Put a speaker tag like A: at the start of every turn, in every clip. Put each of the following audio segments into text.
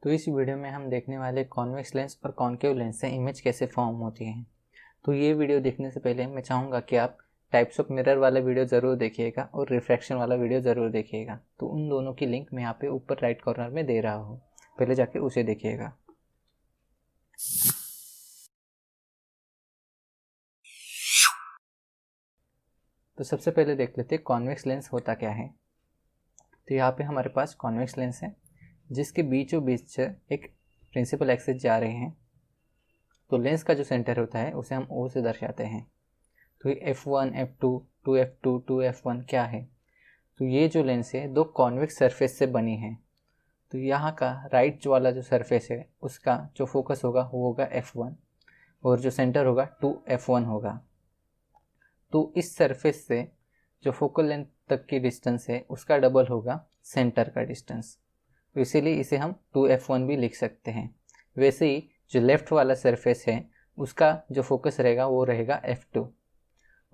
A: तो इस वीडियो में हम देखने वाले कॉन्वेक्स लेंस और कॉन्केव लेंस से इमेज कैसे फॉर्म होती है। तो ये वीडियो देखने से पहले मैं चाहूँगा कि आप टाइप्स ऑफ मिरर वाला वीडियो ज़रूर देखिएगा और रिफ्रैक्शन वाला वीडियो ज़रूर देखिएगा। तो उन दोनों की लिंक मैं यहाँ पे ऊपर राइट कॉर्नर में दे रहा हूँ, पहले जाके उसे देखिएगा। तो सबसे पहले देख लेते हैं कॉन्वेक्स लेंस होता क्या है। तो यहाँ पे हमारे पास कॉन्वेक्स लेंस है जिसके बीचों बीच एक प्रिंसिपल एक्सिस जा रहे हैं। तो लेंस का जो सेंटर होता है उसे हम O से दर्शाते हैं। तो ये F1, F2, 2F2, 2F1 क्या है? तो ये जो लेंस है दो कॉन्वेक्स सरफेस से बनी है। तो यहाँ का राइट वाला जो सरफेस है उसका जो फोकस होगा वो होगा F1 और जो सेंटर होगा 2F1 होगा। तो इस सरफेस से जो फोकल लेंथ तक की डिस्टेंस है उसका डबल होगा सेंटर का डिस्टेंस। तो इसीलिए इसे हम 2F1 भी लिख सकते हैं। वैसे ही जो लेफ्ट वाला सरफेस है उसका जो फोकस रहेगा वो रहेगा F2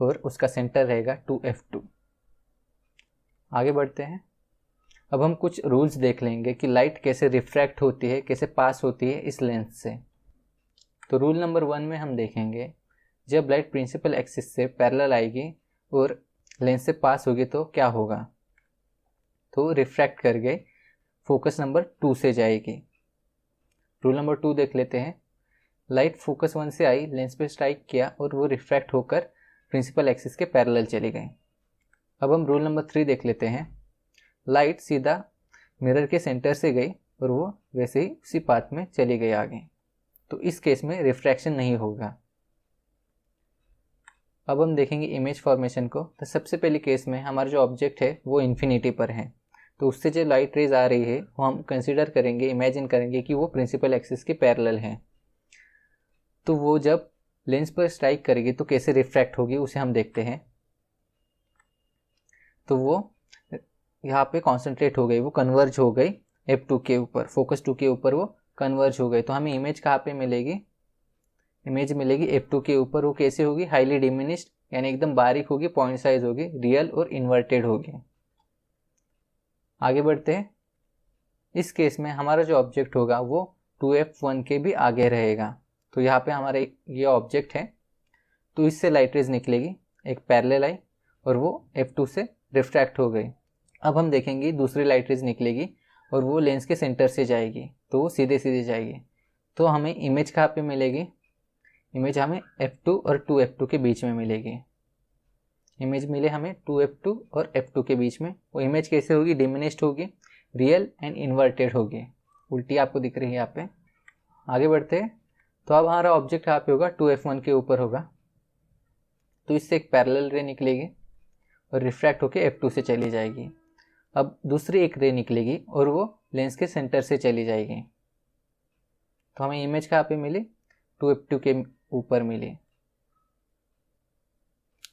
A: और उसका सेंटर रहेगा 2F2। आगे बढ़ते हैं। अब हम कुछ रूल्स देख लेंगे कि लाइट कैसे रिफ्रैक्ट होती है, कैसे पास होती है इस लेंस से। तो रूल नंबर 1 में हम देखेंगे जब लाइट प्रिंसिपल एक्सिस से पैरेलल आएगी और लेंस से पास होगी तो क्या होगा। तो रिफ्रैक्ट करके फोकस नंबर 2 से जाएगी। रूल नंबर 2 देख लेते हैं। लाइट फोकस 1 से आई, लेंस पे स्ट्राइक किया और वो रिफ्रैक्ट होकर प्रिंसिपल एक्सिस के पैरेलल चली गई। अब हम रूल नंबर 3 देख लेते हैं। लाइट सीधा मिरर के सेंटर से गई और वो वैसे ही उसी पाथ में चली गई आगे। तो इस केस में रिफ्रैक्शन नहीं होगा। अब हम देखेंगे इमेज फॉर्मेशन को। तो सबसे पहले केस में हमारा जो ऑब्जेक्ट है वो इन्फिनिटी पर है, तो उससे जो लाइट रेज आ रही है वो हम कंसीडर करेंगे, इमेजिन करेंगे कि वो प्रिंसिपल एक्सिस के पैरेलल है। तो वो जब लेंस पर स्ट्राइक करेगी तो कैसे रिफ्रैक्ट होगी उसे हम देखते हैं। तो वो यहाँ पे कॉन्सेंट्रेट हो गई, वो कन्वर्ज हो गई F2 के ऊपर, फोकस 2 के ऊपर वो कन्वर्ज हो गई। तो हमें इमेज कहाँ पे मिलेगी? इमेज मिलेगी F2 के ऊपर। वो कैसे होगी? हाईली डिमिनिश्ड, यानी एकदम बारीक होगी, पॉइंट साइज होगी, रियल और इन्वर्टेड होगी। आगे बढ़ते हैं। इस केस में हमारा जो ऑब्जेक्ट होगा वो 2F1 के भी आगे रहेगा। तो यहाँ पे हमारा ये ऑब्जेक्ट है, तो इससे लाइट रेज निकलेगी, एक पैरेलल आई और वो F2 से रिफ्रैक्ट हो गई। अब हम देखेंगे दूसरी लाइट रेज निकलेगी और वो लेंस के सेंटर से जाएगी, तो वो सीधे सीधे जाएगी। तो हमें इमेज कहाँ पे मिलेगी? इमेज हमें F2 और 2F2 के बीच में मिलेगी। इमेज मिले हमें 2F2 और F2 के बीच में। वो इमेज कैसे होगी? डिमिनिश्ड होगी, रियल एंड इन्वर्टेड होगी। उल्टी आपको दिख रही है यहाँ पे। आगे बढ़ते हैं। तो अब हमारा ऑब्जेक्ट यहाँ पे होगा 2F1 के ऊपर होगा। तो इससे एक पैरेलल रे निकलेगी और रिफ्रैक्ट होके F2 से चली जाएगी। अब दूसरी एक रे निकलेगी और वो लेंस के सेंटर से चली जाएगी। तो हमें इमेज कहाँ पे मिली? 2F2 के ऊपर मिली।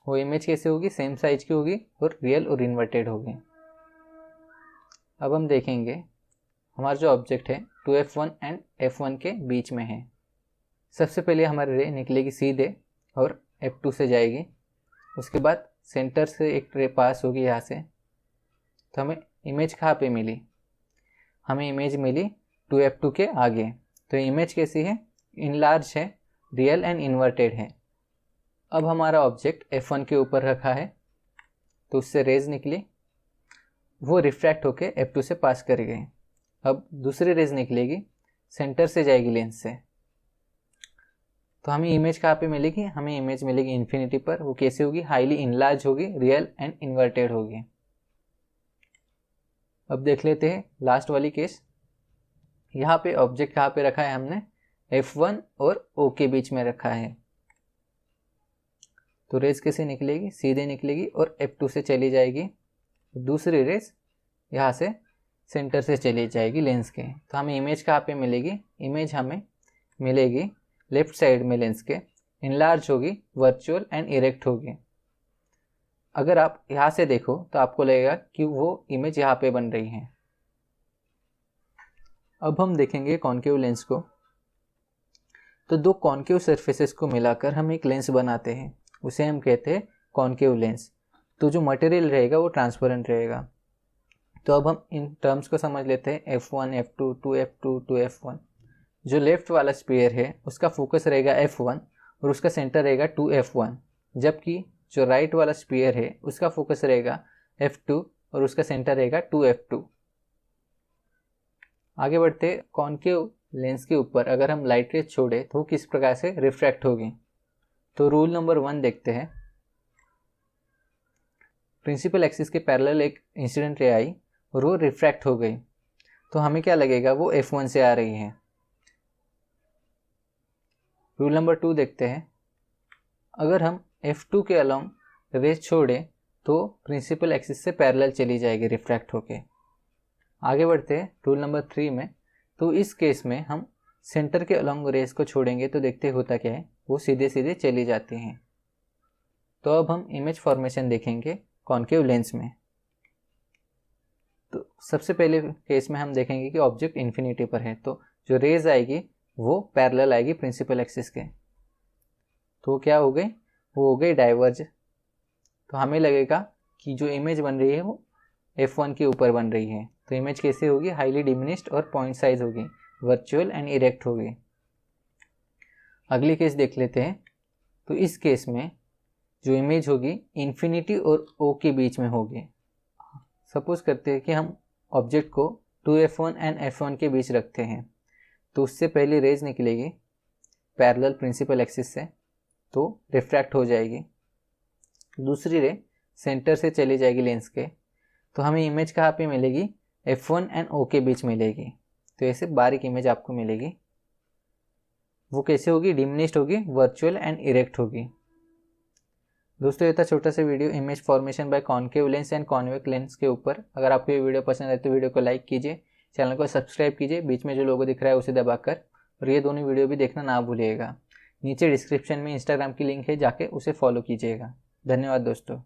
A: वो इमेज कैसे होगी? सेम साइज की होगी और रियल और इन्वर्टेड होगी। अब हम देखेंगे हमारा जो ऑब्जेक्ट है 2F1 एंड F1 के बीच में है। सबसे पहले हमारी रे निकलेगी सीधे और F2 से जाएगी। उसके बाद सेंटर से एक रे पास होगी यहाँ से। तो हमें इमेज कहाँ पे मिली? हमें इमेज मिली 2F2 के आगे। तो इमेज कैसी है? इनलार्ज है, रियल एंड इन्वर्टेड है। अब हमारा ऑब्जेक्ट F1 के ऊपर रखा है, तो उससे रेज निकली, वो रिफ्रैक्ट होके F2 से पास कर गई। अब दूसरी रेज निकलेगी, सेंटर से जाएगी लेंस से। तो हमें इमेज कहाँ पे मिलेगी? हमें इमेज मिलेगी इन्फिनिटी पर। वो कैसे होगी? हाईली इनलार्ज होगी, रियल एंड इन्वर्टेड होगी। अब देख लेते हैं लास्ट वाली केस। यहाँ पे ऑब्जेक्ट कहाँ पे रखा है? हमने F1 और O के बीच में रखा है। तो रेज कैसे निकलेगी? सीधे निकलेगी और F2 से चली जाएगी। दूसरी रेज यहाँ से सेंटर से चली जाएगी लेंस के। तो हमें इमेज कहाँ पे मिलेगी? इमेज हमें मिलेगी लेफ्ट साइड में लेंस के, इनलार्ज होगी, वर्चुअल एंड इरेक्ट होगी। अगर आप यहाँ से देखो तो आपको लगेगा कि वो इमेज यहाँ पे बन रही है। अब हम देखेंगे कॉन्केव लेंस को। तो दो कॉन्केव सरफेसेस को मिलाकर हम एक लेंस बनाते हैं, उसे हम कहते हैं कॉन्केव लेंस। तो जो मटेरियल रहेगा वो ट्रांसपेरेंट रहेगा। तो अब हम इन टर्म्स को समझ लेते हैं, F1, F2, 2F2, 2F1। जो लेफ्ट वाला स्फीयर है उसका फोकस रहेगा F1 और उसका सेंटर रहेगा 2F1, जबकि जो राइट वाला स्फीयर है उसका फोकस रहेगा F2 और उसका सेंटर रहेगा 2F2। आगे बढ़ते, कॉनकेव लेंस के ऊपर अगर हम लाइट रेज छोड़े तो किस प्रकार से रिफ्रैक्ट होगी। तो रूल नंबर 1 देखते हैं। प्रिंसिपल एक्सिस के पैरेलल एक इंसिडेंट रे आई और वो रिफ्रैक्ट हो गई, तो हमें क्या लगेगा, वो F1 से आ रही है। रूल नंबर 2 देखते हैं। अगर हम F2 के अलोंग रेज छोड़े तो प्रिंसिपल एक्सिस से पैरेलल चली जाएगी रिफ्रैक्ट होके। आगे बढ़ते हैं रूल नंबर 3 में। तो इस केस में हम सेंटर के अलोंग रेज को छोड़ेंगे तो देखते होता क्या है, वो सीधे सीधे चली जाती हैं। तो अब हम इमेज फॉर्मेशन देखेंगे कॉनकेव लेंस में। तो सबसे पहले केस में हम देखेंगे कि ऑब्जेक्ट इन्फिनिटी पर है, तो जो रेज आएगी वो पैरेलल आएगी प्रिंसिपल एक्सिस के। तो क्या हो गई, वो हो गई डाइवर्ज। तो हमें लगेगा कि जो इमेज बन रही है वो F1 के ऊपर बन रही है। तो इमेज कैसे होगी, हाईली डिमिनिश्ड और पॉइंट साइज होगी, वर्चुअल एंड इरेक्ट होगी। अगली केस देख लेते हैं। तो इस केस में जो इमेज होगी इन्फिनिटी और O के बीच में होगी। सपोज करते हैं कि हम ऑब्जेक्ट को 2F1 एंड F1 के बीच रखते हैं, तो उससे पहली रेज निकलेगी पैरेलल प्रिंसिपल एक्सिस से, तो रिफ्रैक्ट हो जाएगी। दूसरी रे सेंटर से चली जाएगी लेंस के, तो हमें इमेज कहाँ पे मिलेगी, F1 एंड O के बीच मिलेगी। तो ऐसे बारीक इमेज आपको मिलेगी। वो कैसे होगी, डिमिनिश्ड होगी, वर्चुअल एंड इरेक्ट होगी। दोस्तों, ये था छोटा सा video image formation by concave lens and convex lens के ऊपर। अगर आपको ये वीडियो पसंद आए तो वीडियो को लाइक कीजिए, चैनल को सब्सक्राइब कीजिए, बीच में जो लोगो दिख रहा है उसे दबाकर, और ये दोनों वीडियो भी देखना ना भूलिएगा। नीचे डिस्क्रिप्शन में इंस्टाग्राम की लिंक है, जाके उसे फॉलो कीजिएगा। धन्यवाद दोस्तों।